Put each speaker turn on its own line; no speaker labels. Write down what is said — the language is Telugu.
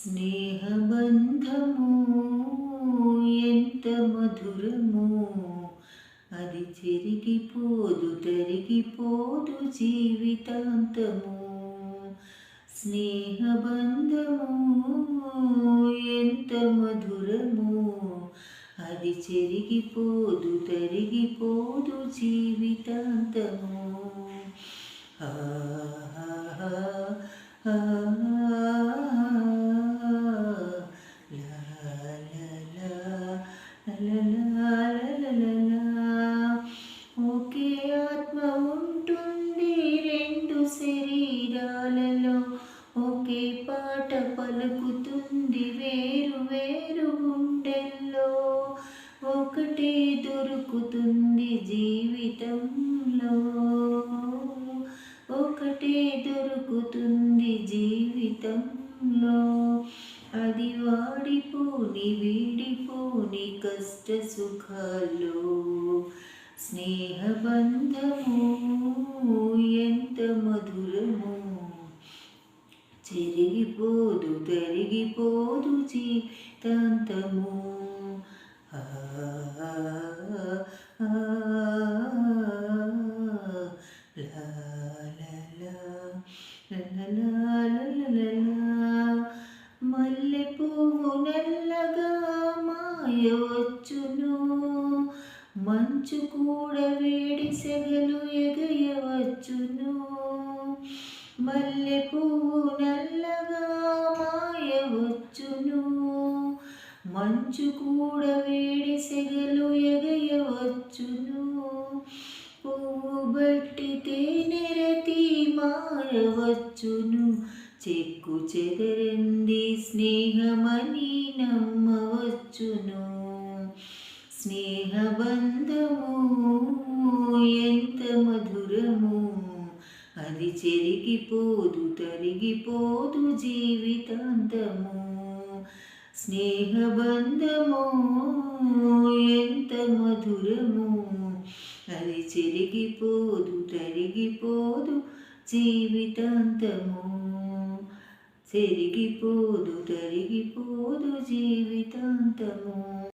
స్నేహబంధము ఎంత మధురము, అది చెరిగిపోదు తరిగిపోదు జీవితాంతము. స్నేహబంధము ఎంత మధురము, అది చెరిగిపోదు తరిగిపోదు జీవితాంతము. ఒకే ఆత్మ ఉంటుంది రెండు శరీరాలలో, ఒకే పాట పలుకుతుంది వేరు వేరు గుండెల్లో. ఒకటే దొరుకుతుంది జీవితంలో, ఒకటే దొరుకుతుంది జీవితంలో. అది వాడిపోని వీడిపోని కష్ట సుఖాల్లో. స్నేహబంధము ఎంత మధురము, చెరిగిపోదు తరిగిపోదు జీవితాంతము. మల్లె పువ్వు నల్లగా మాయవచ్చును, మంచు కూడా వేడి సెగలు ఎగయవచ్చును. మల్లె పువ్వు నల్లగా మాయవచ్చును, మంచు కూడా వేడి సెగలు ఎగయవచ్చును. పువ్వు బట్టి తేనెరతి మారవచ్చును, చెక్కు చెదరింది స్నేహమని నమ్మవచ్చును. స్నేహబంధము ఎంత మధురము, అది చెరిగిపోదు తరిగిపోదు జీవితాంతము. స్నేహబంధము ఎంత మధురము, అది చెరిగిపోదు తరిగిపోదు జీవితాంతము. చెరిగిపోదు తరిగిపోదు జీవితాంతము.